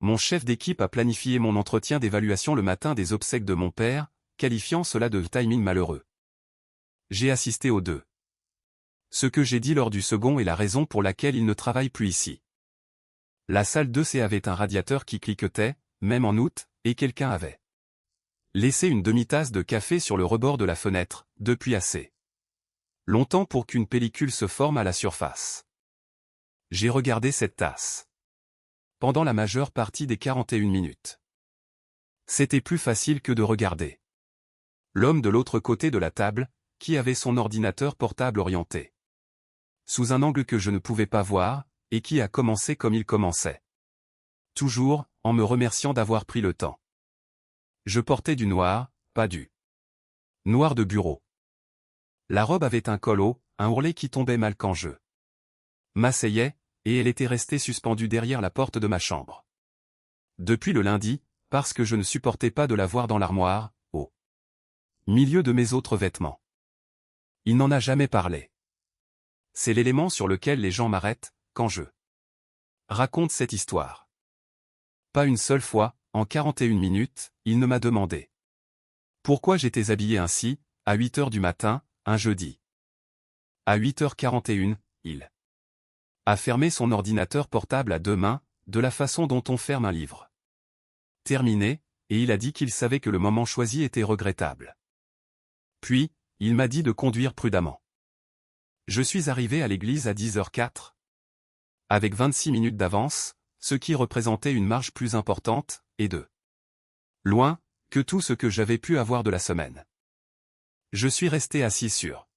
Mon chef d'équipe a planifié mon entretien d'évaluation le matin des obsèques de mon père, qualifiant cela de timing malheureux. J'ai assisté aux deux. Ce que j'ai dit lors du second est la raison pour laquelle il ne travaille plus ici. La salle 2C avait un radiateur qui cliquetait, même en août, et quelqu'un avait laissé une demi-tasse de café sur le rebord de la fenêtre, depuis assez longtemps pour qu'une pellicule se forme à la surface. J'ai regardé cette tasse pendant la majeure partie des 41 minutes. C'était plus facile que de regarder l'homme de l'autre côté de la table, qui avait son ordinateur portable orienté sous un angle que je ne pouvais pas voir, et qui a commencé comme il commençait. Toujours, en me remerciant d'avoir pris le temps. Je portais du noir, pas du noir de bureau. La robe avait un col haut, un ourlet qui tombait mal quand je m'asseyais, et elle était restée suspendue derrière la porte de ma chambre. Depuis le lundi, parce que je ne supportais pas de la voir dans l'armoire, au milieu de mes autres vêtements. Il n'en a jamais parlé. C'est l'élément sur lequel les gens m'arrêtent, quand je raconte cette histoire. Pas une seule fois, en 41 minutes, il ne m'a demandé pourquoi j'étais habillé ainsi, à 8 heures du matin, un jeudi. À 8h41, il a fermé son ordinateur portable à deux mains, de la façon dont on ferme un livre. Terminé, et il a dit qu'il savait que le moment choisi était regrettable. Puis, il m'a dit de conduire prudemment. Je suis arrivé à l'église à 10h04. Avec 26 minutes d'avance, ce qui représentait une marge plus importante, et de loin, que tout ce que j'avais pu avoir de la semaine. Je suis resté assis sur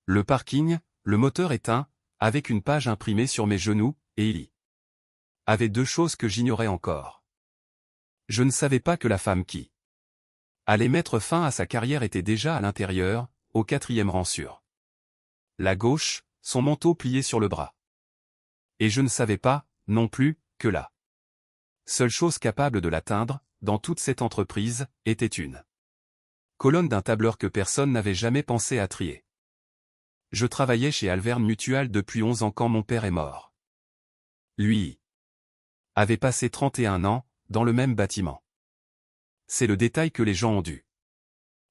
le parking, le moteur éteint, avec une page imprimée sur mes genoux, et il y avait deux choses que j'ignorais encore. Je ne savais pas que la femme qui allait mettre fin à sa carrière était déjà à l'intérieur, au 4e rang sur la gauche, son manteau plié sur le bras. Et je ne savais pas, non plus, que la seule chose capable de l'atteindre, dans toute cette entreprise, était une colonne d'un tableur que personne n'avait jamais pensé à trier. Je travaillais chez Alverne Mutual depuis 11 ans quand mon père est mort. Lui avait passé 31 ans, dans le même bâtiment. C'est le détail que les gens ont dû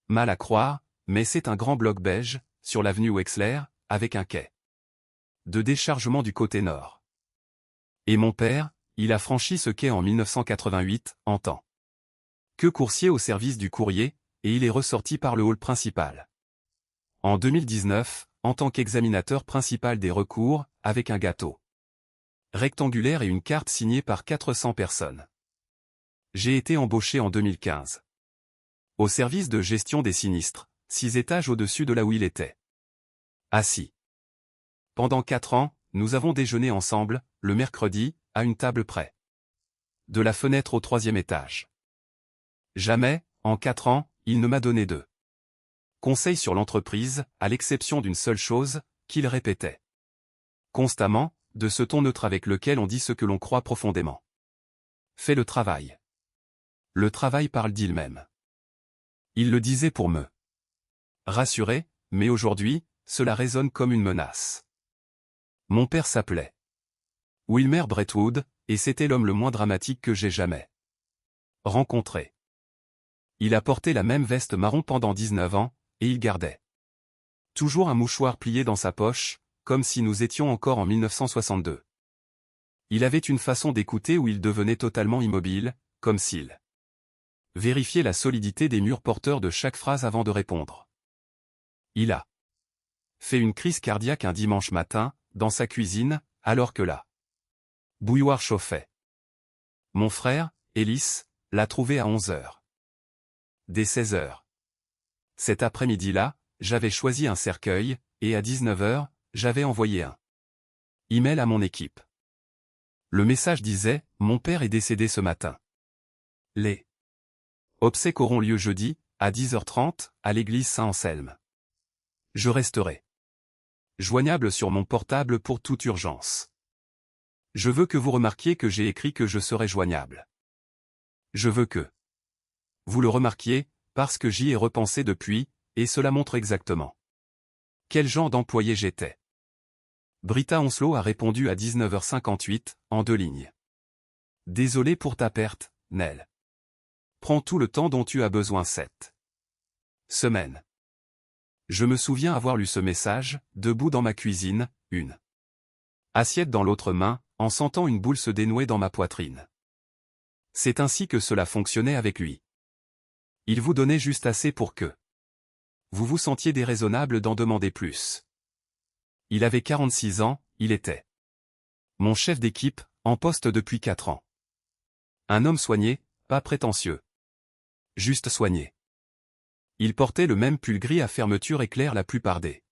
mal à croire, mais c'est un grand bloc beige, sur l'avenue Wexler, avec un quai de déchargement du côté nord. Et mon père, il a franchi ce quai en 1988, en tant que coursier au service du courrier, et il est ressorti par le hall principal. En 2019, en tant qu'examinateur principal des recours, avec un gâteau rectangulaire et une carte signée par 400 personnes. J'ai été embauché en 2015. Au service de gestion des sinistres, 6 étages au-dessus de là où il était assis. Pendant 4 ans, nous avons déjeuné ensemble, le mercredi, à une table près de la fenêtre au 3e étage. Jamais, en 4 ans, il ne m'a donné de conseils sur l'entreprise, à l'exception d'une seule chose, qu'il répétait constamment, de ce ton neutre avec lequel on dit ce que l'on croit profondément. Fais le travail. Le travail parle d'il-même. Il le disait pour me rassurer, mais aujourd'hui, cela résonne comme une menace. Mon père s'appelait Wilmer Brentwood, et c'était l'homme le moins dramatique que j'ai jamais rencontré. Il a porté la même veste marron pendant 19 ans, et il gardait toujours un mouchoir plié dans sa poche, comme si nous étions encore en 1962. Il avait une façon d'écouter où il devenait totalement immobile, comme s'il vérifiait la solidité des murs porteurs de chaque phrase avant de répondre. Il a fait une crise cardiaque un dimanche matin, dans sa cuisine, alors que la bouilloire chauffait. Mon frère, Ellis, l'a trouvé à 11h. Dès 16h. Cet après-midi-là, j'avais choisi un cercueil, et à 19h, j'avais envoyé un email à mon équipe. Le message disait « Mon père est décédé ce matin. Les obsèques auront lieu jeudi, à 10h30, à l'église Saint-Anselme. Je resterai joignable sur mon portable pour toute urgence. Je veux que vous remarquiez que j'ai écrit que je serai joignable. Je veux que vous le remarquiez, parce que j'y ai repensé depuis, et cela montre exactement quel genre d'employé j'étais. » Britta Onslow a répondu à 19h58, en 2 lignes. Désolé pour ta perte, Nell. Prends tout le temps dont tu as besoin cette semaine. Je me souviens avoir lu ce message, debout dans ma cuisine, une assiette dans l'autre main, en sentant une boule se dénouer dans ma poitrine. C'est ainsi que cela fonctionnait avec lui. Il vous donnait juste assez pour que vous vous sentiez déraisonnable d'en demander plus. Il avait 46 ans, il était mon chef d'équipe, en poste depuis 4 ans. Un homme soigné, pas prétentieux. Juste soigné. Il portait le même pull gris à fermeture éclair la plupart des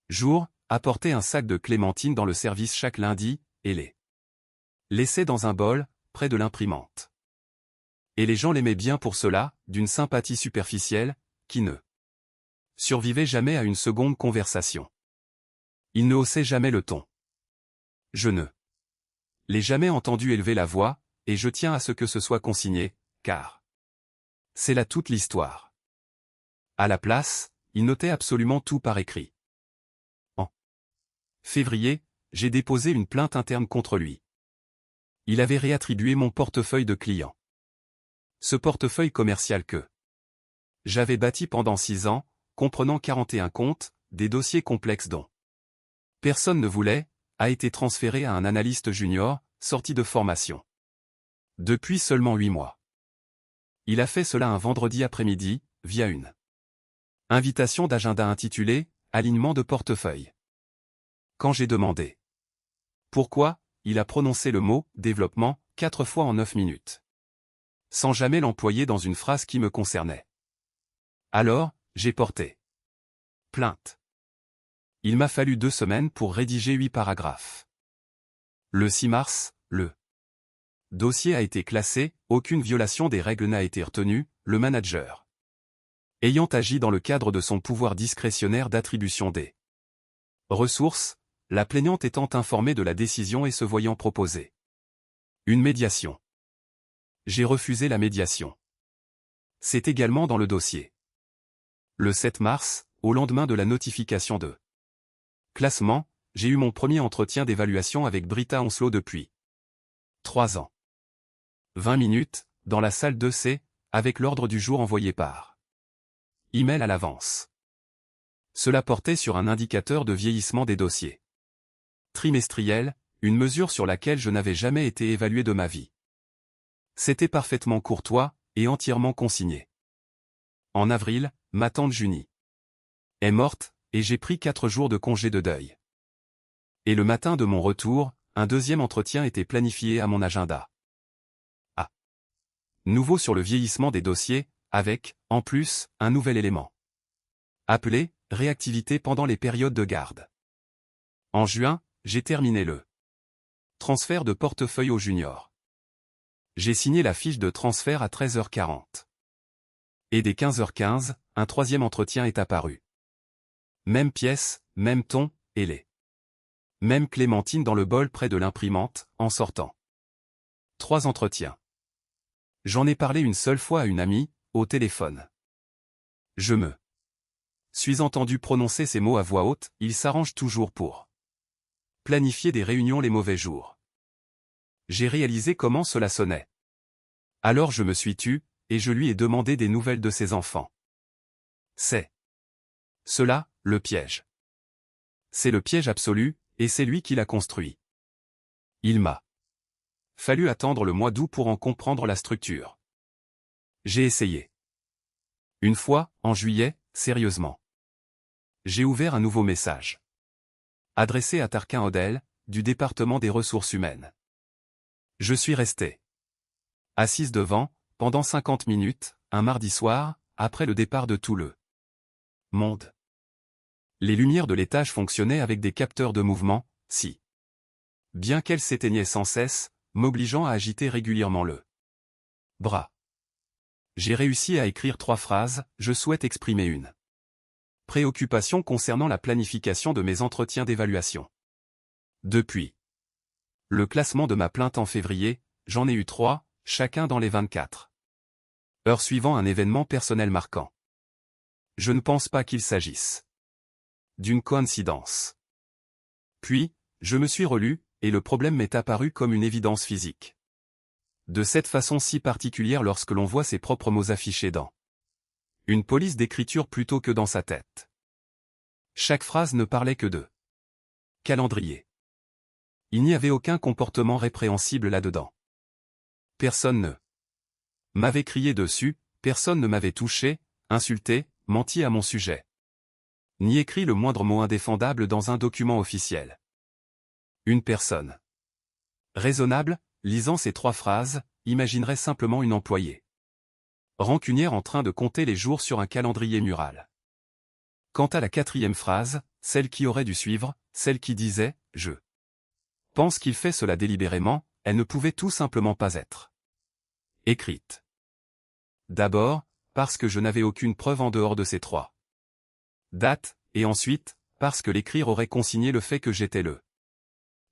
jours, apportait un sac de clémentines dans le service chaque lundi, et les laissait dans un bol, près de l'imprimante. Et les gens l'aimaient bien pour cela, d'une sympathie superficielle, qui ne survivait jamais à une seconde conversation. Il ne haussait jamais le ton. Je ne l'ai jamais entendu élever la voix, et je tiens à ce que ce soit consigné, car c'est là toute l'histoire. À la place, il notait absolument tout par écrit. En février, j'ai déposé une plainte interne contre lui. Il avait réattribué mon portefeuille de client. Ce portefeuille commercial que j'avais bâti pendant 6 ans, comprenant 41 comptes, des dossiers complexes dont personne ne voulait, a été transféré à un analyste junior, sorti de formation. Depuis seulement 8 mois. Il a fait cela un vendredi après-midi, via une invitation d'agenda intitulée « Alignement de portefeuille ». Quand j'ai demandé pourquoi, il a prononcé le mot « développement » 4 fois en 9 minutes. Sans jamais l'employer dans une phrase qui me concernait. Alors, j'ai porté plainte. Il m'a fallu 2 semaines pour rédiger 8 paragraphes. Le 6 mars, le dossier a été classé, aucune violation des règles n'a été retenue, le manager ayant agi dans le cadre de son pouvoir discrétionnaire d'attribution des ressources, la plaignante étant informée de la décision et se voyant proposer une médiation. J'ai refusé la médiation. C'est également dans le dossier. Le 7 mars, au lendemain de la notification de classement, j'ai eu mon premier entretien d'évaluation avec Britta Onslow depuis 3 ans. 20 minutes, dans la salle 2C, avec l'ordre du jour envoyé par email à l'avance. Cela portait sur un indicateur de vieillissement des dossiers trimestriel, une mesure sur laquelle je n'avais jamais été évalué de ma vie. C'était parfaitement courtois, et entièrement consigné. En avril, ma tante Junie est morte, et j'ai pris 4 jours de congé de deuil. Et le matin de mon retour, un deuxième entretien était planifié à mon agenda. À nouveau sur le vieillissement des dossiers, avec, en plus, un nouvel élément. Appelé, réactivité pendant les périodes de garde. En juin, j'ai terminé le transfert de portefeuille au junior. J'ai signé la fiche de transfert à 13h40. Et dès 15h15, un troisième entretien est apparu. Même pièce, même ton, et les mêmes clémentines dans le bol près de l'imprimante, en sortant. 3 entretiens. J'en ai parlé une seule fois à une amie, au téléphone. Je me suis entendu prononcer ces mots à voix haute, il s'arrange toujours pour planifier des réunions les mauvais jours. J'ai réalisé comment cela sonnait. Alors je me suis tu, et je lui ai demandé des nouvelles de ses enfants. C'est cela, le piège. C'est le piège absolu, et c'est lui qui l'a construit. Il m'a fallu attendre le mois d'août pour en comprendre la structure. J'ai essayé. Une fois, en juillet, sérieusement. J'ai ouvert un nouveau message. Adressé à Tarquin Odel, du département des ressources humaines. Je suis resté assise devant, pendant 50 minutes, un mardi soir, après le départ de tout le monde. Les lumières de l'étage fonctionnaient avec des capteurs de mouvement, si bien qu'elles s'éteignaient sans cesse, m'obligeant à agiter régulièrement le bras. J'ai réussi à écrire 3 phrases, je souhaite exprimer une préoccupation concernant la planification de mes entretiens d'évaluation. Depuis le classement de ma plainte en février, j'en ai eu 3, chacun dans les 24 heures suivant un événement personnel marquant. Je ne pense pas qu'il s'agisse d'une coïncidence. Puis, je me suis relu, et le problème m'est apparu comme une évidence physique. De cette façon si particulière lorsque l'on voit ses propres mots affichés dans une police d'écriture plutôt que dans sa tête. Chaque phrase ne parlait que de calendrier. Il n'y avait aucun comportement répréhensible là-dedans. Personne ne m'avait crié dessus, personne ne m'avait touché, insulté, menti à mon sujet. Ni écrit le moindre mot indéfendable dans un document officiel. Une personne raisonnable, lisant ces 3 phrases, imaginerait simplement une employée rancunière en train de compter les jours sur un calendrier mural. Quant à la 4e phrase, celle qui aurait dû suivre, celle qui disait « Je pense qu'il fait cela délibérément », elle ne pouvait tout simplement pas être écrite. D'abord, parce que je n'avais aucune preuve en dehors de ces 3 dates, et ensuite, parce que l'écrire aurait consigné le fait que j'étais le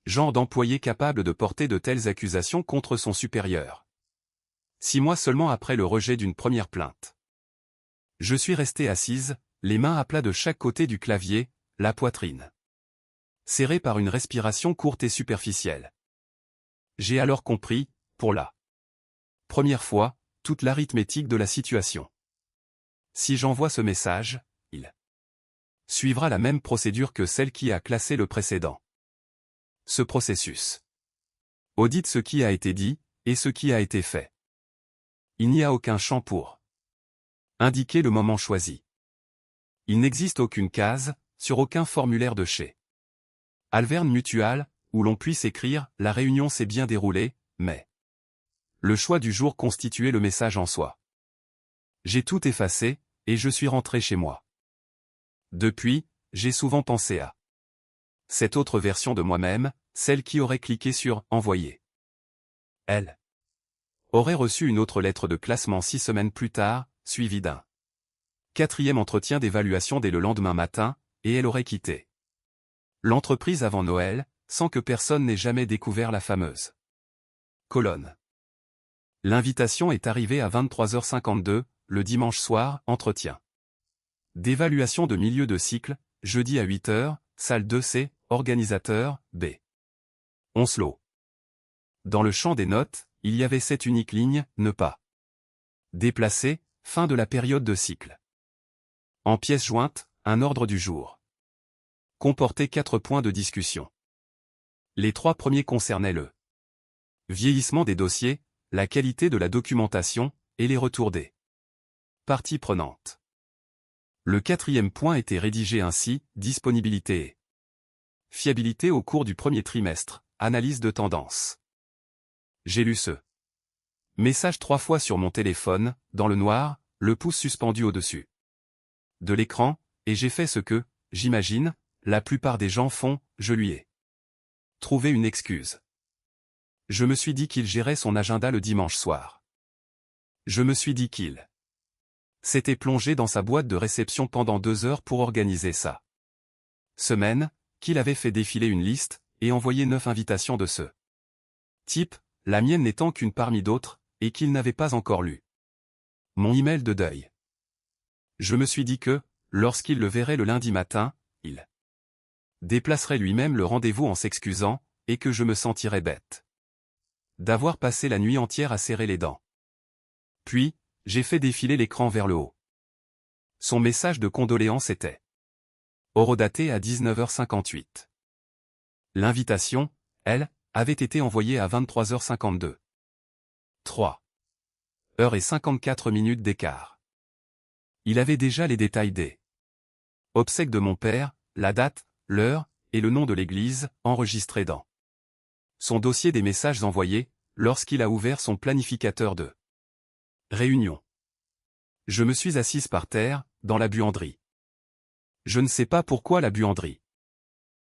genre d'employé capable de porter de telles accusations contre son supérieur. 6 mois seulement après le rejet d'une première plainte. Je suis restée assise, les mains à plat de chaque côté du clavier, la poitrine serrée par une respiration courte et superficielle. J'ai alors compris, pour la première fois, toute l'arithmétique de la situation. Si j'envoie ce message, il suivra la même procédure que celle qui a classé le précédent. Ce processus audite ce qui a été dit, et ce qui a été fait. Il n'y a aucun champ pour indiquer le moment choisi. Il n'existe aucune case, sur aucun formulaire de chez Alverne Mutual, où l'on puisse écrire « La réunion s'est bien déroulée, mais… » Le choix du jour constituait le message en soi. J'ai tout effacé, et je suis rentré chez moi. Depuis, j'ai souvent pensé à cette autre version de moi-même, celle qui aurait cliqué sur « Envoyer ». Elle aurait reçu une autre lettre de classement 6 semaines plus tard, suivie d'un 4e entretien d'évaluation dès le lendemain matin, et elle aurait quitté l'entreprise avant Noël, sans que personne n'ait jamais découvert la fameuse colonne. L'invitation est arrivée à 23h52, le dimanche soir, entretien d'évaluation de milieu de cycle, jeudi à 8h, salle 2C, organisateur, B. Onslow. Dans le champ des notes, il y avait cette unique ligne, ne pas déplacer, fin de la période de cycle. En pièce jointe, un ordre du jour comportait 4 points de discussion. Les 3 premiers concernaient le vieillissement des dossiers, la qualité de la documentation, et les retours des parties prenantes. Le 4e point était rédigé ainsi, disponibilité et fiabilité au cours du premier trimestre, analyse de tendance. J'ai lu ce message 3 fois sur mon téléphone, dans le noir, le pouce suspendu au-dessus de l'écran, et j'ai fait ce que, j'imagine, la plupart des gens font, je lui ai trouvé une excuse. Je me suis dit qu'il gérait son agenda le dimanche soir. Je me suis dit qu'il s'était plongé dans sa boîte de réception pendant 2 heures pour organiser sa semaine, qu'il avait fait défiler une liste, et envoyé 9 invitations de ce type, la mienne n'étant qu'une parmi d'autres, et qu'il n'avait pas encore lu mon email de deuil. Je me suis dit que, lorsqu'il le verrait le lundi matin, il déplacerait lui-même le rendez-vous en s'excusant, et que je me sentirais bête d'avoir passé la nuit entière à serrer les dents. Puis, j'ai fait défiler l'écran vers le haut. Son message de condoléances était horodaté à 19h58. L'invitation, elle, avait été envoyée à 23h52. 3 heures et 54 minutes d'écart. Il avait déjà les détails des obsèques de mon père, la date, l'heure, et le nom de l'église, enregistrés dans son dossier des messages envoyés, lorsqu'il a ouvert son planificateur de réunion. Je me suis assise par terre, dans la buanderie. Je ne sais pas pourquoi la buanderie.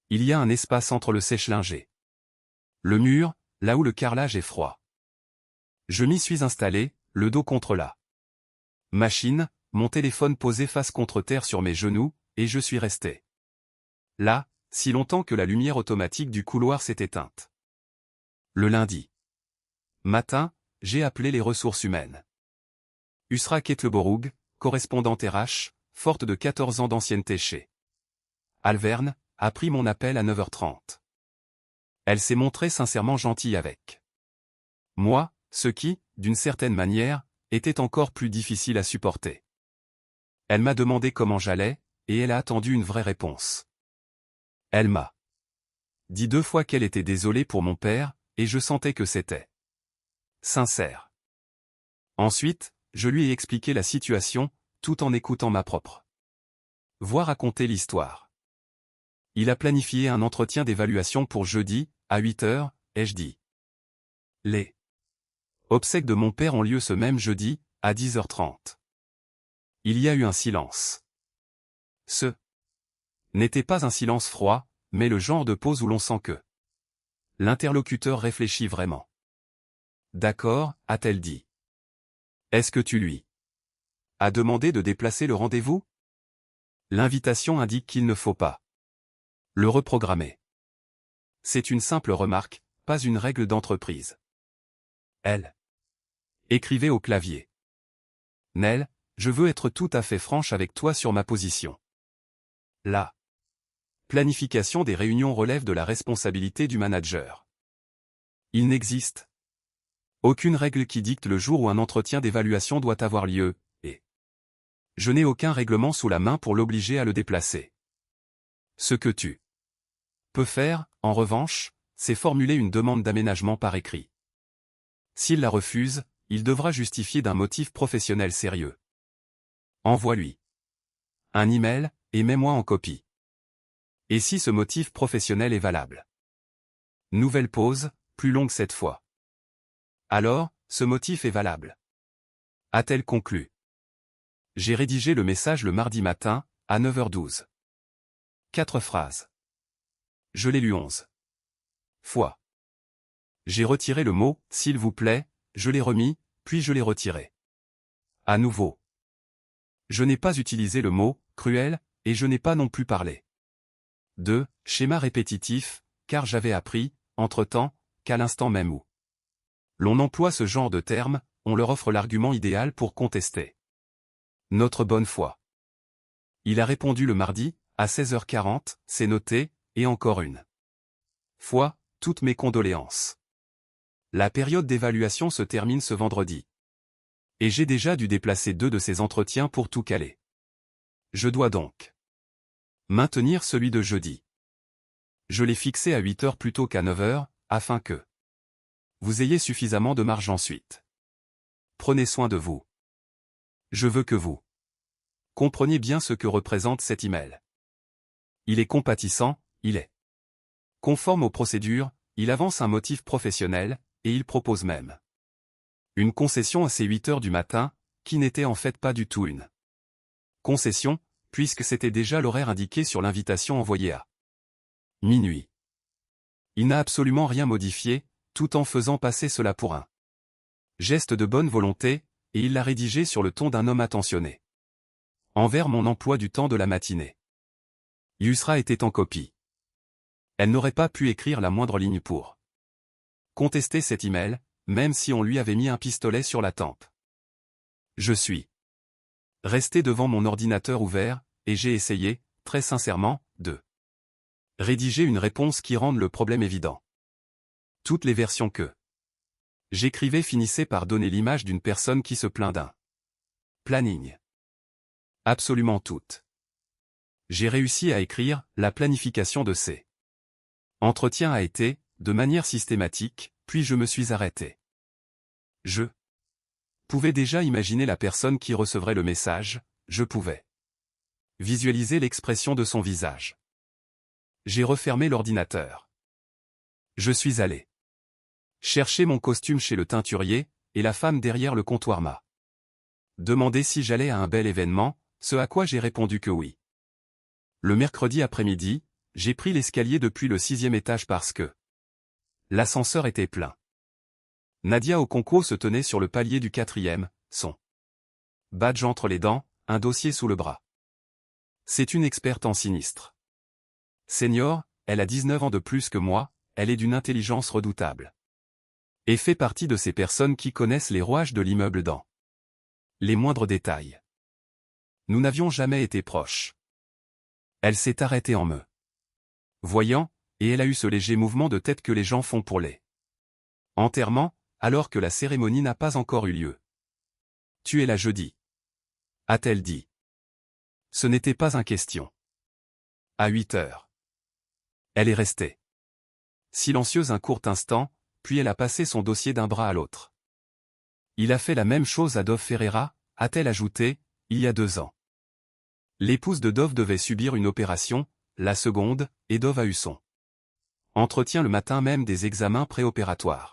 Il y a un espace entre le sèche-linge et le mur, là où le carrelage est froid. Je m'y suis installé, le dos contre la machine, mon téléphone posé face contre terre sur mes genoux, et je suis resté là, si longtemps que la lumière automatique du couloir s'est éteinte. Le lundi matin, j'ai appelé les ressources humaines. Usra Ketleborg, correspondante RH, forte de 14 ans d'ancienneté chez Alverne, a pris mon appel à 9h30. Elle s'est montrée sincèrement gentille avec moi, ce qui, d'une certaine manière, était encore plus difficile à supporter. Elle m'a demandé comment j'allais, et elle a attendu une vraie réponse. Elle m'a dit 2 fois qu'elle était désolée pour mon père, et je sentais que c'était sincère. Ensuite, je lui ai expliqué la situation, tout en écoutant ma propre voix raconter l'histoire. Il a planifié un entretien d'évaluation pour jeudi, à 8 heures, ai-je dit. Les obsèques de mon père ont lieu ce même jeudi, à 10h30. Il y a eu un silence. Ce n'était pas un silence froid, mais le genre de pause où l'on sent que l'interlocuteur réfléchit vraiment. D'accord, a-t-elle dit. Est-ce que tu lui as demandé de déplacer le rendez-vous? L'invitation indique qu'il ne faut pas le reprogrammer. C'est une simple remarque, pas une règle d'entreprise. Elle écrivait au clavier. Nell, je veux être tout à fait franche avec toi sur ma position. La planification des réunions relève de la responsabilité du manager. Il n'existe aucune règle qui dicte le jour où un entretien d'évaluation doit avoir lieu, et je n'ai aucun règlement sous la main pour l'obliger à le déplacer. Ce que tu peux faire, en revanche, c'est formuler une demande d'aménagement par écrit. S'il la refuse, il devra justifier d'un motif professionnel sérieux. Envoie-lui un email, et mets-moi en copie. Et si ce motif professionnel est valable? Nouvelle pause, plus longue cette fois. Alors, ce motif est valable. A-t-elle conclu? J'ai rédigé le message le mardi matin, à 9h12. 4 phrases. Je l'ai lu 11 fois. J'ai retiré le mot « s'il vous plaît », je l'ai remis, puis je l'ai retiré. À nouveau. Je n'ai pas utilisé le mot « cruel » et je n'ai pas non plus parlé de « schéma répétitif », car j'avais appris, entre-temps, qu'à l'instant même où l'on emploie ce genre de terme, on leur offre l'argument idéal pour contester notre bonne foi. Il a répondu le mardi, à 16h40, c'est noté, et encore une fois, toutes mes condoléances. La période d'évaluation se termine ce vendredi. Et j'ai déjà dû déplacer 2 de ces entretiens pour tout caler. Je dois donc maintenir celui de jeudi. Je l'ai fixé à 8h plutôt qu'à 9h, afin que vous ayez suffisamment de marge ensuite. Prenez soin de vous. Je veux que vous compreniez bien ce que représente cet email. Il est compatissant, il est conforme aux procédures, il avance un motif professionnel, et il propose même une concession à ces 8h du matin, qui n'était en fait pas du tout une concession, puisque c'était déjà l'horaire indiqué sur l'invitation envoyée à minuit. Il n'a absolument rien modifié, tout en faisant passer cela pour un geste de bonne volonté, et il l'a rédigé sur le ton d'un homme attentionné envers mon emploi du temps de la matinée. Yusra était en copie. Elle n'aurait pas pu écrire la moindre ligne pour contester cet email, même si on lui avait mis un pistolet sur la tempe. Je suis resté devant mon ordinateur ouvert, et j'ai essayé, très sincèrement, de rédiger une réponse qui rende le problème évident. Toutes les versions que j'écrivais finissaient par donner l'image d'une personne qui se plaint d'un planning. Absolument toutes. J'ai réussi à écrire « La planification de ces entretiens a été, de manière systématique, puis je me suis arrêté. Je pouvais déjà imaginer la personne qui recevrait le message, je pouvais visualiser l'expression de son visage. J'ai refermé l'ordinateur. Je suis allé chercher mon costume chez le teinturier, et la femme derrière le comptoir m'a demandé si j'allais à un bel événement, ce à quoi j'ai répondu que oui. Le mercredi après-midi, j'ai pris l'escalier depuis le 6e étage parce que l'ascenseur était plein. Nadia Okonkwo se tenait sur le palier du 4e, son badge entre les dents, un dossier sous le bras. C'est une experte en sinistre. Senior, elle a 19 ans de plus que moi, elle est d'une intelligence redoutable. Et fait partie de ces personnes qui connaissent les rouages de l'immeuble dans les moindres détails. Nous n'avions jamais été proches. Elle s'est arrêtée en me voyant, et elle a eu ce léger mouvement de tête que les gens font pour les enterrements, alors que la cérémonie n'a pas encore eu lieu. Tu es là jeudi, a-t-elle dit. Ce n'était pas une question. À 8 heures. Elle est restée silencieuse un court instant, puis elle a passé son dossier d'un bras à l'autre. Il a fait la même chose à Dove Ferreira, a-t-elle ajouté, il y a 2 ans. L'épouse de Dove devait subir une opération, la seconde, et Dove a eu son entretien le matin même des examens préopératoires.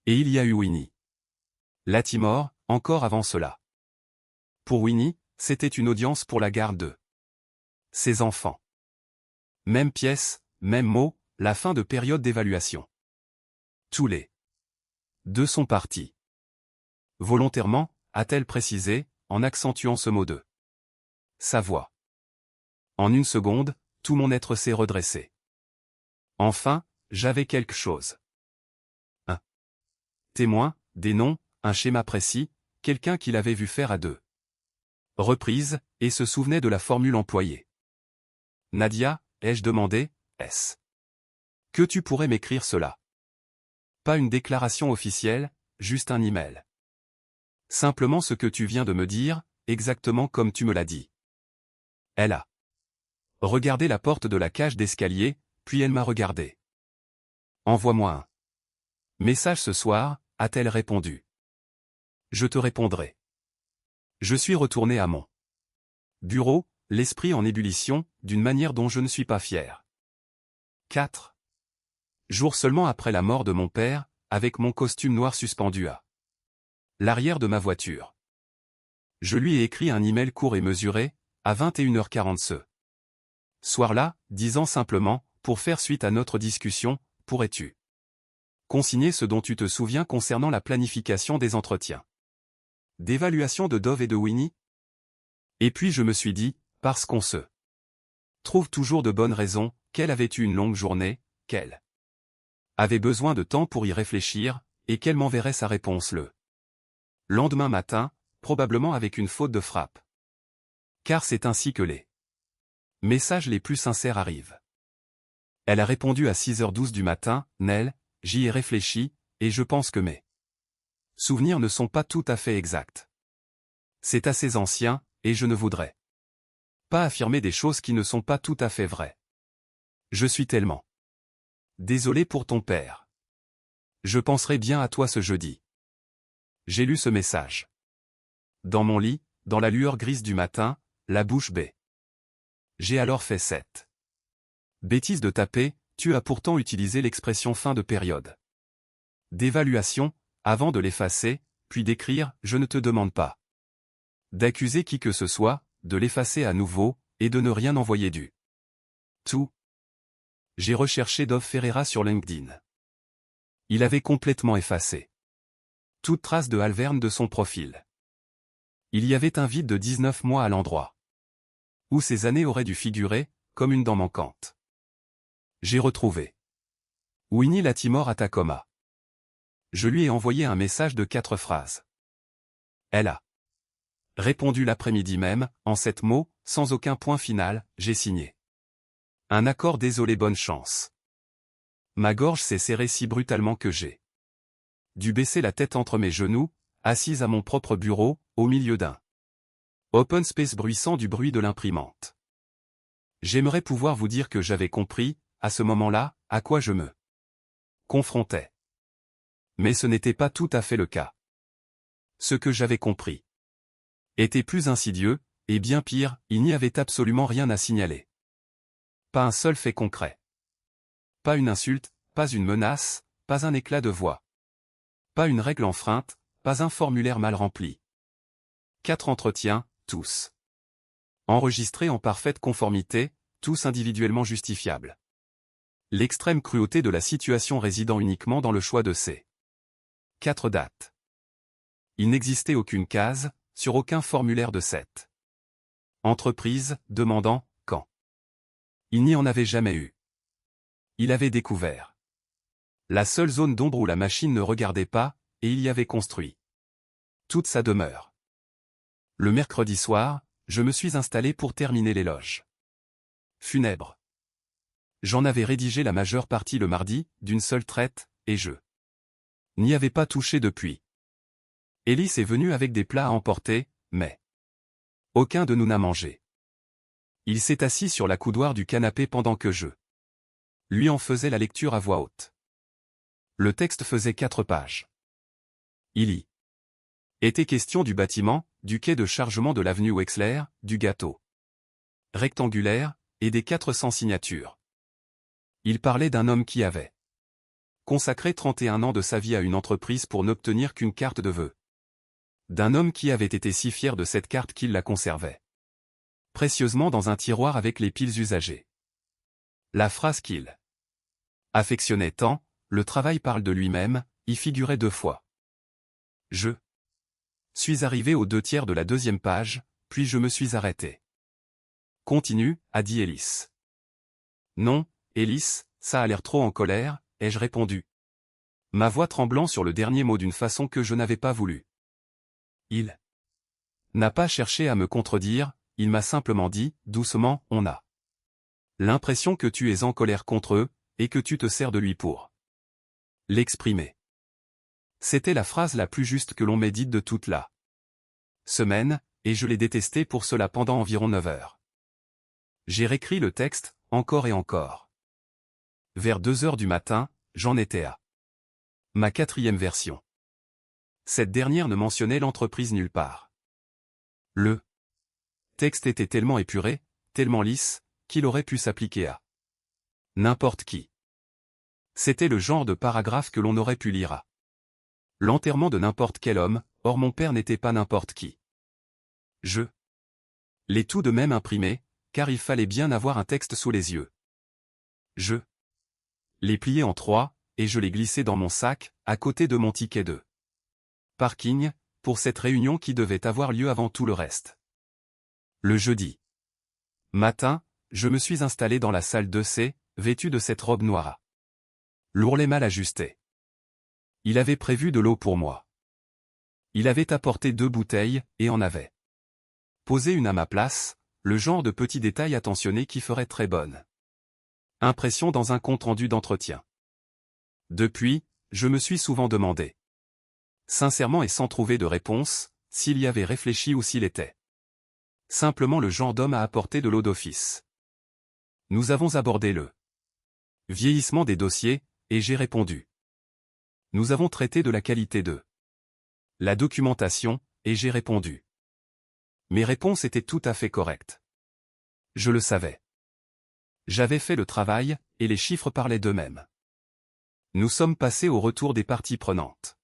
Et il y a eu Winnie Latimore, encore avant cela. Pour Winnie, c'était une audience pour la garde de ses enfants. Même pièce, même mot, la fin de période d'évaluation. Tous les deux sont partis. Volontairement, a-t-elle précisé, en accentuant ce mot de sa voix. En une seconde, tout mon être s'est redressé. Enfin, j'avais quelque chose. Un témoin, des noms, un schéma précis, quelqu'un qui l'avait vu faire à 2 reprises, et se souvenait de la formule employée. Nadia, ai-je demandé, est-ce que tu pourrais m'écrire cela? Pas une déclaration officielle, juste un email. Simplement ce que tu viens de me dire, exactement comme tu me l'as dit. Elle a regardé la porte de la cage d'escalier, puis elle m'a regardé. Envoie-moi un message ce soir, a-t-elle répondu. Je te répondrai. Je suis retourné à mon bureau, l'esprit en ébullition, d'une manière dont je ne suis pas fier. 4 jours seulement après la mort de mon père, avec mon costume noir suspendu à l'arrière de ma voiture. Je lui ai écrit un email court et mesuré, à 21h40 ce soir-là, disant simplement, pour faire suite à notre discussion, pourrais-tu consigner ce dont tu te souviens concernant la planification des entretiens d'évaluation de Dove et de Winnie? Et puis je me suis dit, parce qu'on se trouve toujours de bonnes raisons, qu'elle avait eu une longue journée, qu'elle avait besoin de temps pour y réfléchir, et qu'elle m'enverrait sa réponse le lendemain matin, probablement avec une faute de frappe. Car c'est ainsi que les messages les plus sincères arrivent. Elle a répondu à 6h12 du matin, Nell, j'y ai réfléchi, et je pense que mes souvenirs ne sont pas tout à fait exacts. C'est assez ancien, et je ne voudrais pas affirmer des choses qui ne sont pas tout à fait vraies. Je suis tellement désolé pour ton père. Je penserai bien à toi ce jeudi. J'ai lu ce message. Dans mon lit, dans la lueur grise du matin, la bouche bée. J'ai alors fait cette bêtise de taper, tu as pourtant utilisé l'expression fin de période d'évaluation, avant de l'effacer, puis d'écrire, je ne te demande pas d'accuser qui que ce soit, de l'effacer à nouveau, et de ne rien envoyer du tout. J'ai recherché Dove Ferreira sur LinkedIn. Il avait complètement effacé toute trace de Alverne de son profil. Il y avait un vide de 19 mois à l'endroit où ces années auraient dû figurer, comme une dent manquante. J'ai retrouvé Winnie Latimore à Tacoma. Je lui ai envoyé un message de 4 phrases. Elle a répondu l'après-midi même, en 7 mots, sans aucun point final, j'ai signé. Un accord désolé bonne chance. Ma gorge s'est serrée si brutalement que j'ai dû baisser la tête entre mes genoux, assise à mon propre bureau, au milieu d'un open space bruissant du bruit de l'imprimante. J'aimerais pouvoir vous dire que j'avais compris, à ce moment-là, à quoi je me confrontais. Mais ce n'était pas tout à fait le cas. Ce que j'avais compris était plus insidieux, et bien pire, il n'y avait absolument rien à signaler. Pas un seul fait concret. Pas une insulte, pas une menace, pas un éclat de voix. Pas une règle enfreinte, pas un formulaire mal rempli. 4 entretiens, tous enregistrés en parfaite conformité, tous individuellement justifiables. L'extrême cruauté de la situation résidant uniquement dans le choix de ces 4 dates. Il n'existait aucune case, sur aucun formulaire de cette entreprise, demandant « quand ». Il n'y en avait jamais eu. Il avait découvert la seule zone d'ombre où la machine ne regardait pas, et il y avait construit toute sa demeure. Le mercredi soir, je me suis installé pour terminer l'éloge funèbre. J'en avais rédigé la majeure partie le mardi, d'une seule traite, et je N'y avait pas touché depuis. Ellis est venu avec des plats à emporter, mais aucun de nous n'a mangé. Il s'est assis sur la coudoir du canapé pendant que je lui en faisais la lecture à voix haute. Le texte faisait 4 pages. Il y était question du bâtiment, du quai de chargement de l'avenue Wexler, du gâteau rectangulaire, et des 400 signatures. Il parlait d'un homme qui avait consacré 31 ans de sa vie à une entreprise pour n'obtenir qu'une carte de vœux. D'un homme qui avait été si fier de cette carte qu'il la conservait précieusement dans un tiroir avec les piles usagées. La phrase qu'il affectionnait tant, le travail parle de lui-même, y figurait 2 fois. Je suis arrivé aux 2/3 de la 2e page, puis je me suis arrêté. Continue, a dit Ellis. Non, Ellis, ça a l'air trop en colère, ai-je répondu. Ma voix tremblant sur le dernier mot d'une façon que je n'avais pas voulu. Il n'a pas cherché à me contredire, il m'a simplement dit, doucement, on a l'impression que tu es en colère contre eux, et que tu te sers de lui pour l'exprimer. C'était la phrase la plus juste que l'on m'ait dite de toute la semaine, et je l'ai détesté pour cela pendant environ 9 heures. J'ai réécrit le texte, encore et encore. Vers 2 heures du matin, j'en étais à ma 4e version. Cette dernière ne mentionnait l'entreprise nulle part. Le texte était tellement épuré, tellement lisse, qu'il aurait pu s'appliquer à n'importe qui. C'était le genre de paragraphe que l'on aurait pu lire à l'enterrement de n'importe quel homme, or mon père n'était pas n'importe qui. Je l'ai tout de même imprimé, car il fallait bien avoir un texte sous les yeux. Je l'ai plié en 3, et je l'ai glissé dans mon sac, à côté de mon ticket de parking, pour cette réunion qui devait avoir lieu avant tout le reste. Le jeudi matin, je me suis installé dans la salle 2C, vêtu de cette robe noire à l'ourlet mal ajusté. Il avait prévu de l'eau pour moi. Il avait apporté 2 bouteilles, et en avait posé une à ma place, le genre de petit détail attentionné qui ferait très bonne impression dans un compte-rendu d'entretien. Depuis, je me suis souvent demandé, sincèrement et sans trouver de réponse, s'il y avait réfléchi ou s'il était simplement le genre d'homme à apporter de l'eau d'office. Nous avons abordé le vieillissement des dossiers, et j'ai répondu. Nous avons traité de la qualité de la documentation, et j'ai répondu. Mes réponses étaient tout à fait correctes. Je le savais. J'avais fait le travail, et les chiffres parlaient d'eux-mêmes. Nous sommes passés au retour des parties prenantes.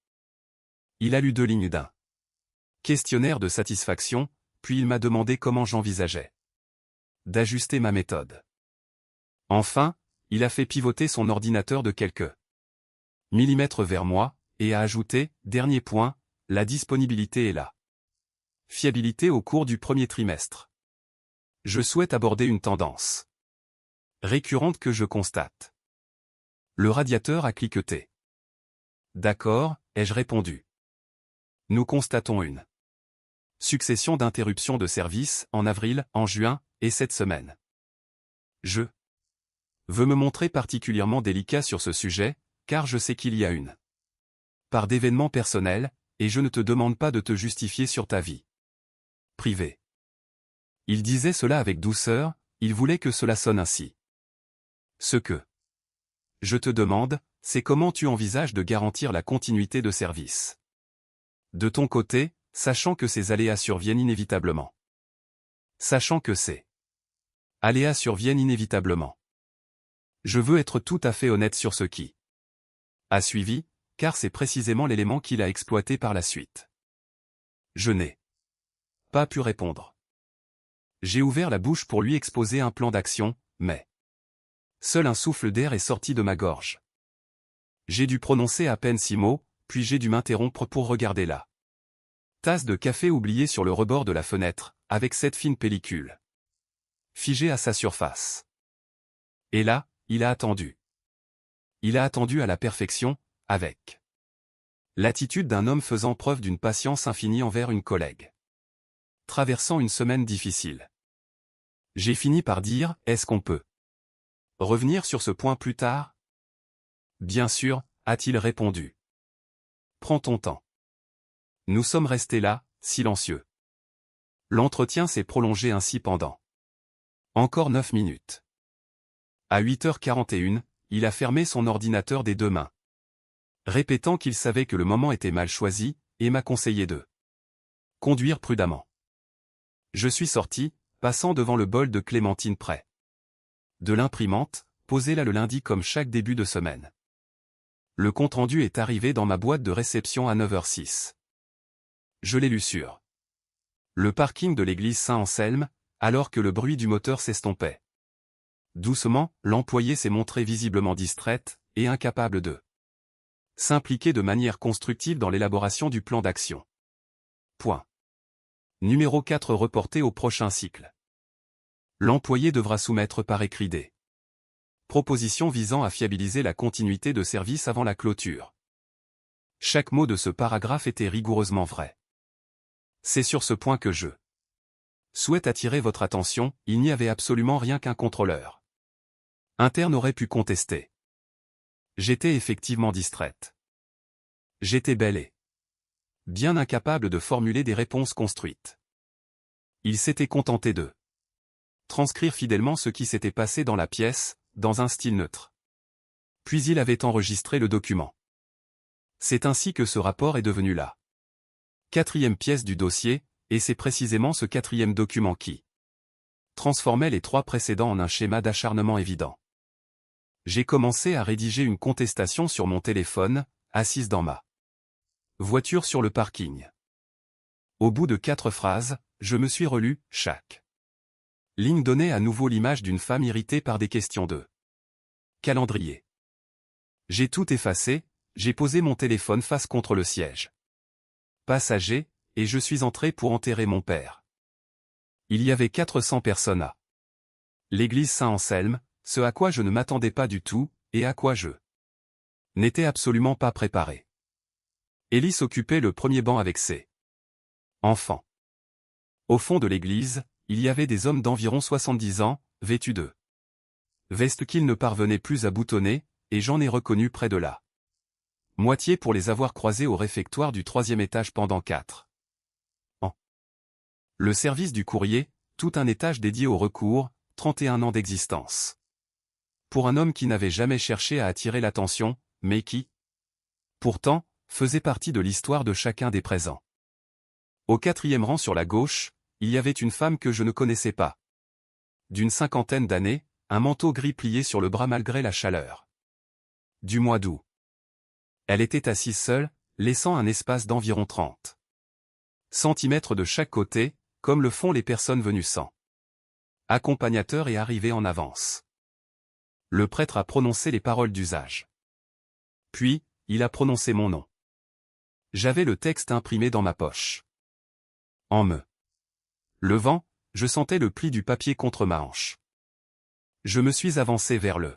Il a lu 2 lignes d'un questionnaire de satisfaction, puis il m'a demandé comment j'envisageais d'ajuster ma méthode. Enfin, il a fait pivoter son ordinateur de quelques millimètres vers moi, et a ajouté, dernier point, la disponibilité et la fiabilité au cours du 1er trimestre. Je souhaite aborder une tendance récurrente que je constate. Le radiateur a cliqueté. D'accord, ai-je répondu. Nous constatons une succession d'interruptions de service, en avril, en juin, et cette semaine. Je veux me montrer particulièrement délicat sur ce sujet, car je sais qu'il y a une part d'événements personnels, et je ne te demande pas de te justifier sur ta vie privée. Il disait cela avec douceur, il voulait que cela sonne ainsi. Ce que je te demande, c'est comment tu envisages de garantir la continuité de service. De ton côté, sachant que ces aléas surviennent inévitablement. Sachant que ces aléas surviennent inévitablement. Je veux être tout à fait honnête sur ce qui a suivi, car c'est précisément l'élément qu'il a exploité par la suite. Je n'ai pas pu répondre. J'ai ouvert la bouche pour lui exposer un plan d'action, mais seul un souffle d'air est sorti de ma gorge. J'ai dû prononcer à peine 6 mots, puis j'ai dû m'interrompre pour regarder la tasse de café oubliée sur le rebord de la fenêtre, avec cette fine pellicule figée à sa surface. Et là, il a attendu. Il a attendu à la perfection, avec l'attitude d'un homme faisant preuve d'une patience infinie envers une collègue traversant une semaine difficile. J'ai fini par dire, est-ce qu'on peut revenir sur ce point plus tard? Bien sûr, a-t-il répondu. Prends ton temps. Nous sommes restés là, silencieux. L'entretien s'est prolongé ainsi pendant encore 9 minutes. À 8h41, il a fermé son ordinateur des deux mains, répétant qu'il savait que le moment était mal choisi, et m'a conseillé de conduire prudemment. Je suis sorti, passant devant le bol de clémentine près de l'imprimante, posé là le lundi comme chaque début de semaine. Le compte-rendu est arrivé dans ma boîte de réception à 9h06. Je l'ai lu sur le parking de l'église Saint-Anselme, alors que le bruit du moteur s'estompait. Doucement, l'employée s'est montrée visiblement distraite, et incapable de s'impliquer de manière constructive dans l'élaboration du plan d'action. Point. Numéro 4 reporté au prochain cycle. L'employé devra soumettre par écrit des propositions visant à fiabiliser la continuité de service avant la clôture. Chaque mot de ce paragraphe était rigoureusement vrai. C'est sur ce point que je souhaite attirer votre attention, il n'y avait absolument rien qu'un contrôleur interne aurait pu contester. J'étais effectivement distraite. J'étais belle et bien incapable de formuler des réponses construites. Il s'était contenté de transcrire fidèlement ce qui s'était passé dans la pièce, dans un style neutre. Puis il avait enregistré le document. C'est ainsi que ce rapport est devenu la 4e pièce du dossier, et c'est précisément ce 4e document qui transformait les 3 précédents en un schéma d'acharnement évident. J'ai commencé à rédiger une contestation sur mon téléphone, assise dans ma voiture sur le parking. Au bout de 4 phrases, je me suis relu chaque ligne donnait à nouveau l'image d'une femme irritée par des questions de calendrier. J'ai tout effacé, j'ai posé mon téléphone face contre le siège passager, et je suis entré pour enterrer mon père. Il y avait 400 personnes à l'église Saint-Anselme, ce à quoi je ne m'attendais pas du tout, et à quoi je n'étais absolument pas préparé. Élise occupait le premier banc avec ses enfants. Au fond de l'église, il y avait des hommes d'environ 70 ans, vêtus de vestes qu'ils ne parvenaient plus à boutonner, et j'en ai reconnu près de là. Moitié pour les avoir croisés au réfectoire du 3e étage pendant 4 ans. Le service du courrier, tout un étage dédié au recours, 31 ans d'existence. Pour un homme qui n'avait jamais cherché à attirer l'attention, mais qui, pourtant, faisait partie de l'histoire de chacun des présents. Au 4e rang sur la gauche, il y avait une femme que je ne connaissais pas. D'une 50aine d'années, un manteau gris plié sur le bras malgré la chaleur du mois d'août. Elle était assise seule, laissant un espace d'environ 30 centimètres de chaque côté, comme le font les personnes venues sans accompagnateur et arrivées en avance. Le prêtre a prononcé les paroles d'usage. Puis, il a prononcé mon nom. J'avais le texte imprimé dans ma poche. En me levant, je sentais le pli du papier contre ma hanche. Je me suis avancé vers le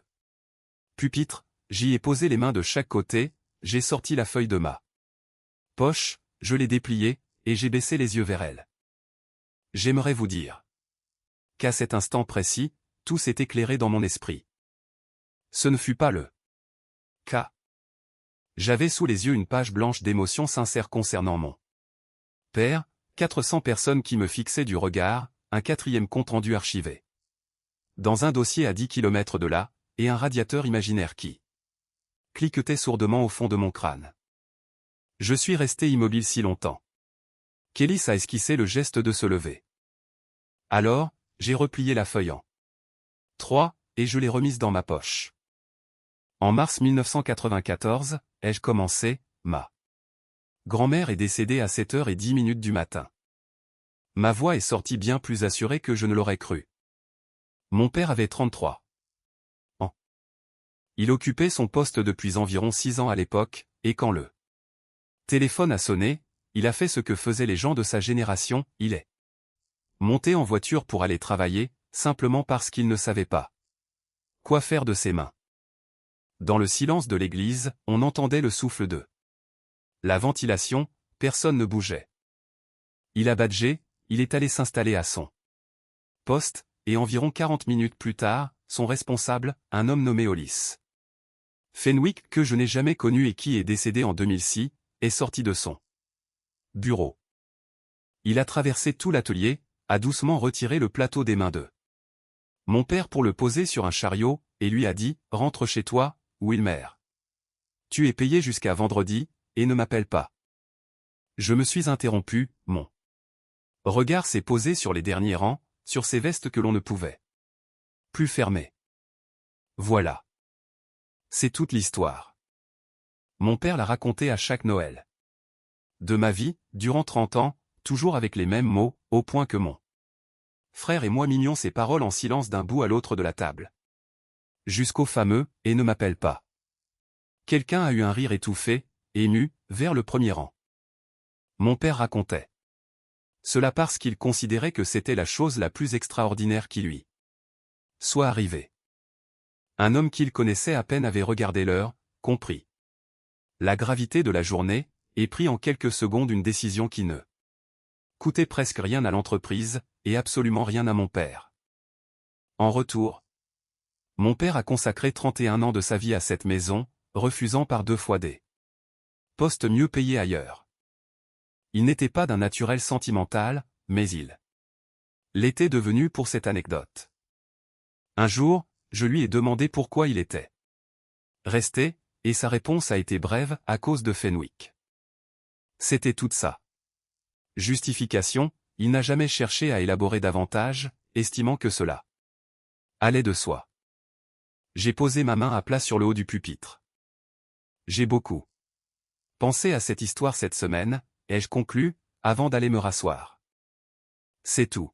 pupitre, j'y ai posé les mains de chaque côté, j'ai sorti la feuille de ma poche, je l'ai dépliée, et j'ai baissé les yeux vers elle. J'aimerais vous dire qu'à cet instant précis, tout s'est éclairé dans mon esprit. Ce ne fut pas le cas. J'avais sous les yeux une page blanche d'émotions sincères concernant mon père, 400 personnes qui me fixaient du regard, un 4e compte-rendu archivé dans un dossier à 10 km de là, et un radiateur imaginaire qui cliquetait sourdement au fond de mon crâne. Je suis resté immobile si longtemps. Kélis a esquissé le geste de se lever. Alors, j'ai replié la feuille en 3, et je l'ai remise dans ma poche. En mars 1994, ai-je commencé, ma grand-mère est décédée à 7h10 du matin. Ma voix est sortie bien plus assurée que je ne l'aurais cru. Mon père avait 33 ans. Il occupait son poste depuis environ 6 ans à l'époque, et quand le téléphone a sonné, il a fait ce que faisaient les gens de sa génération, il est monté en voiture pour aller travailler, simplement parce qu'il ne savait pas quoi faire de ses mains. Dans le silence de l'église, on entendait le souffle de la ventilation, personne ne bougeait. Il a badgé, il est allé s'installer à son poste, et environ 40 minutes plus tard, son responsable, un homme nommé Hollis Fenwick que je n'ai jamais connu et qui est décédé en 2006, est sorti de son bureau. Il a traversé tout l'atelier, a doucement retiré le plateau des mains de mon père pour le poser sur un chariot, et lui a dit « Rentre chez toi, Wilmer. Tu es payé jusqu'à vendredi, et ne m'appelle pas. » Je me suis interrompu, mon regard s'est posé sur les derniers rangs, sur ces vestes que l'on ne pouvait plus fermer. Voilà. C'est toute l'histoire. Mon père l'a raconté à chaque Noël. De ma vie, durant 30 ans, toujours avec les mêmes mots, au point que mon frère et moi mimions ces paroles en silence d'un bout à l'autre de la table. Jusqu'au fameux « et ne m'appelle pas ». Quelqu'un a eu un rire étouffé, ému, vers le premier rang. Mon père racontait cela parce qu'il considérait que c'était la chose la plus extraordinaire qui lui soit arrivée. Un homme qu'il connaissait à peine avait regardé l'heure, compris la gravité de la journée, et pris en quelques secondes une décision qui ne coûtait presque rien à l'entreprise, et absolument rien à mon père. En retour, mon père a consacré 31 ans de sa vie à cette maison, refusant par 2 fois des postes mieux payés ailleurs. Il n'était pas d'un naturel sentimental, mais il l'était devenu pour cette anecdote. Un jour, je lui ai demandé pourquoi il était resté, et sa réponse a été brève, à cause de Fenwick. C'était toute ça. Justification, il n'a jamais cherché à élaborer davantage, estimant que cela allait de soi. J'ai posé ma main à plat sur le haut du pupitre. J'ai beaucoup pensé à cette histoire cette semaine, ai-je conclu, avant d'aller me rasseoir. C'est tout.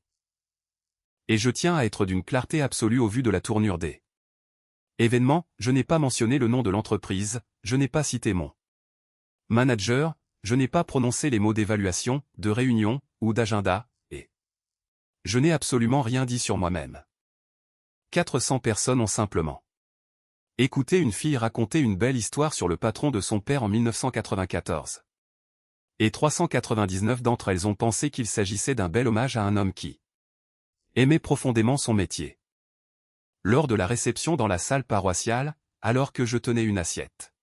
Et je tiens à être d'une clarté absolue au vu de la tournure des événements, je n'ai pas mentionné le nom de l'entreprise, je n'ai pas cité mon manager, je n'ai pas prononcé les mots d'évaluation, de réunion, ou d'agenda, et je n'ai absolument rien dit sur moi-même. 400 personnes ont simplement écouté une fille raconter une belle histoire sur le patron de son père en 1994. Et 399 d'entre elles ont pensé qu'il s'agissait d'un bel hommage à un homme qui aimait profondément son métier. Lors de la réception dans la salle paroissiale, alors que je tenais une assiette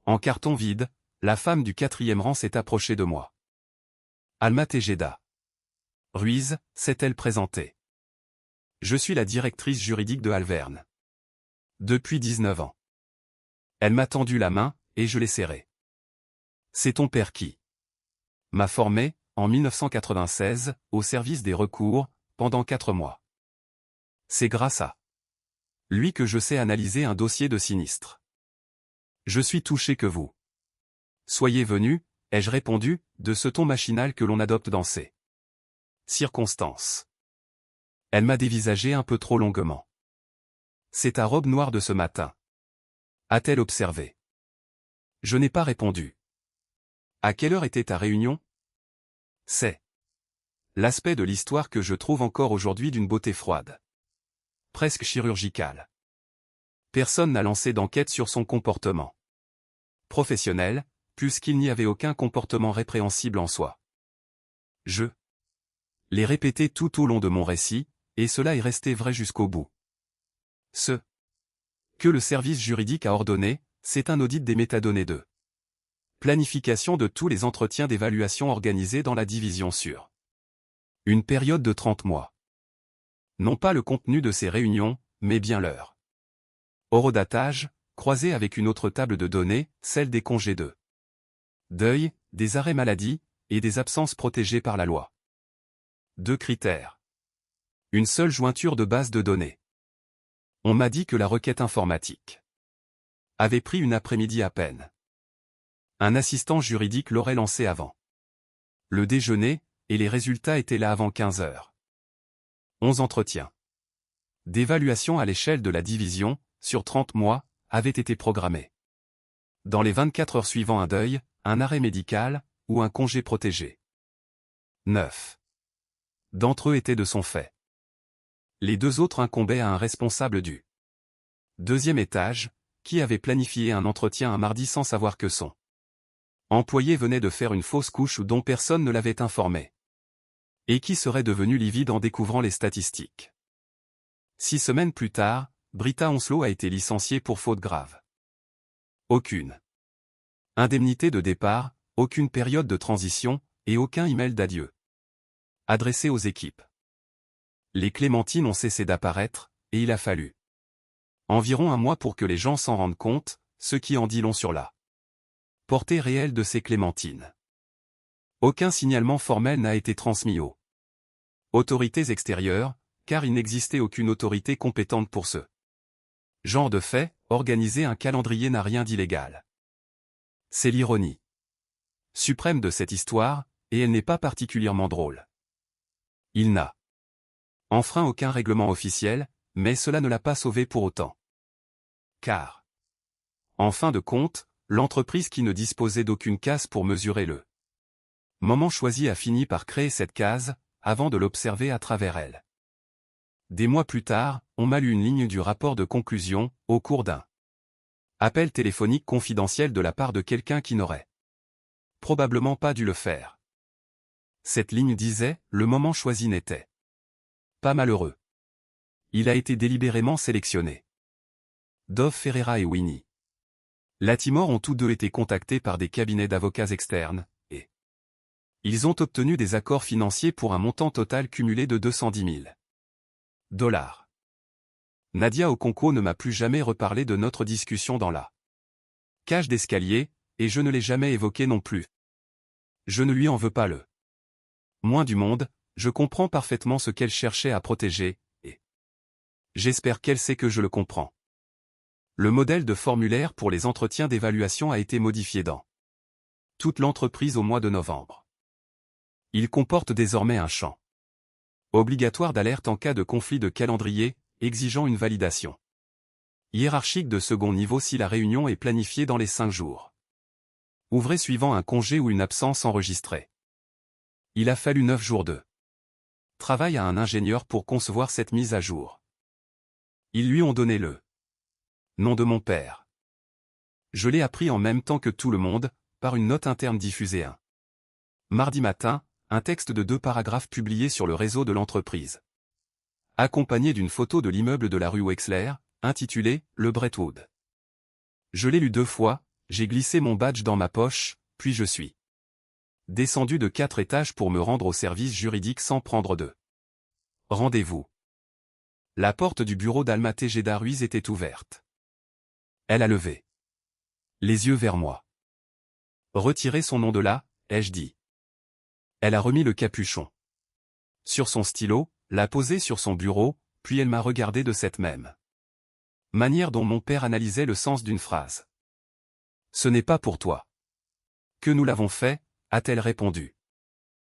en carton vide, la femme du 4e rang s'est approchée de moi. Alma Tejeda Ruiz, s'est-elle présentée. Je suis la directrice juridique de Alverne. Depuis 19 ans. Elle m'a tendu la main, et je l'ai serrée. C'est ton père qui m'a formé, en 1996, au service des recours, pendant 4 mois. C'est grâce à lui que je sais analyser un dossier de sinistre. Je suis touché que vous soyez venu, ai-je répondu, de ce ton machinal que l'on adopte dans ces circonstances. Elle m'a dévisagé un peu trop longuement. C'est ta robe noire de ce matin. A-t-elle observé? Je n'ai pas répondu. À quelle heure était ta réunion? C'est l'aspect de l'histoire que je trouve encore aujourd'hui d'une beauté froide. Presque chirurgicale. Personne n'a lancé d'enquête sur son comportement professionnel, puisqu'il n'y avait aucun comportement répréhensible en soi. Je l'ai répété tout au long de mon récit, et cela est resté vrai jusqu'au bout. Ce que le service juridique a ordonné, c'est un audit des métadonnées de planification de tous les entretiens d'évaluation organisés dans la division sur une période de 30 mois. Non pas le contenu de ces réunions, mais bien leur horodatage, croisé avec une autre table de données, celle des congés de deuil, des arrêts maladie, et des absences protégées par la loi. 2 critères. Une seule jointure de base de données. On m'a dit que la requête informatique avait pris une après-midi à peine. Un assistant juridique l'aurait lancé avant le déjeuner, et les résultats étaient là avant 15 heures. 11 entretiens d'évaluation à l'échelle de la division, sur 30 mois, avaient été programmés. Dans les 24 heures suivant un deuil, un arrêt médical, ou un congé protégé. 9 d'entre eux étaient de son fait. Les 2 autres incombaient à un responsable du 2e étage, qui avait planifié un entretien un mardi sans savoir que son employé venait de faire une fausse couche dont personne ne l'avait informé. Et qui serait devenu livide en découvrant les statistiques. 6 semaines plus tard, Britta Onslow a été licenciée pour faute grave. Aucune indemnité de départ, aucune période de transition, et aucun email d'adieu. Adressé aux équipes. Les clémentines ont cessé d'apparaître, et il a fallu environ un mois pour que les gens s'en rendent compte, ce qui en dit long sur la portée réelle de ces clémentines. Aucun signalement formel n'a été transmis aux autorités extérieures, car il n'existait aucune autorité compétente pour ce genre de fait. Organiser un calendrier n'a rien d'illégal. C'est l'ironie suprême de cette histoire, et elle n'est pas particulièrement drôle. Il n'a enfreint aucun règlement officiel, mais cela ne l'a pas sauvé pour autant. Car, en fin de compte, l'entreprise qui ne disposait d'aucune case pour mesurer le moment choisi a fini par créer cette case, avant de l'observer à travers elle. Des mois plus tard, on m'a lu une ligne du rapport de conclusion, au cours d'un appel téléphonique confidentiel de la part de quelqu'un qui n'aurait probablement pas dû le faire. Cette ligne disait, le moment choisi n'était pas malheureux. Il a été délibérément sélectionné. Dove Ferreira et Winnie Latimore ont tous deux été contactés par des cabinets d'avocats externes, et ils ont obtenu des accords financiers pour un montant total cumulé de 210 000 $. Nadia Okonkwo ne m'a plus jamais reparlé de notre discussion dans la cage d'escalier, et je ne l'ai jamais évoqué non plus. Je ne lui en veux pas le moins du monde, je comprends parfaitement ce qu'elle cherchait à protéger, et j'espère qu'elle sait que je le comprends. Le modèle de formulaire pour les entretiens d'évaluation a été modifié dans toute l'entreprise au mois de novembre. Il comporte désormais un champ obligatoire d'alerte en cas de conflit de calendrier, exigeant une validation hiérarchique de second niveau si la réunion est planifiée dans les 5 jours ouvrés suivant un congé ou une absence enregistrée. Il a fallu 9 jours de travail à un ingénieur pour concevoir cette mise à jour. Ils lui ont donné le nom de mon père. Je l'ai appris en même temps que tout le monde, par une note interne diffusée un mardi matin, un texte de 2 paragraphes publié sur le réseau de l'entreprise, accompagné d'une photo de l'immeuble de la rue Wexler, intitulé « Le Brentwood ». Je l'ai lu 2 fois, j'ai glissé mon badge dans ma poche, puis je suis descendu de 4 étages pour me rendre au service juridique sans prendre de rendez-vous. La porte du bureau d'Alma Tejeda Ruiz était ouverte. Elle a levé les yeux vers moi. Retirez son nom de là, ai-je dit. Elle a remis le capuchon sur son stylo, l'a posé sur son bureau, puis elle m'a regardé de cette même manière dont mon père analysait le sens d'une phrase. Ce n'est pas pour toi que nous l'avons fait, a-t-elle répondu.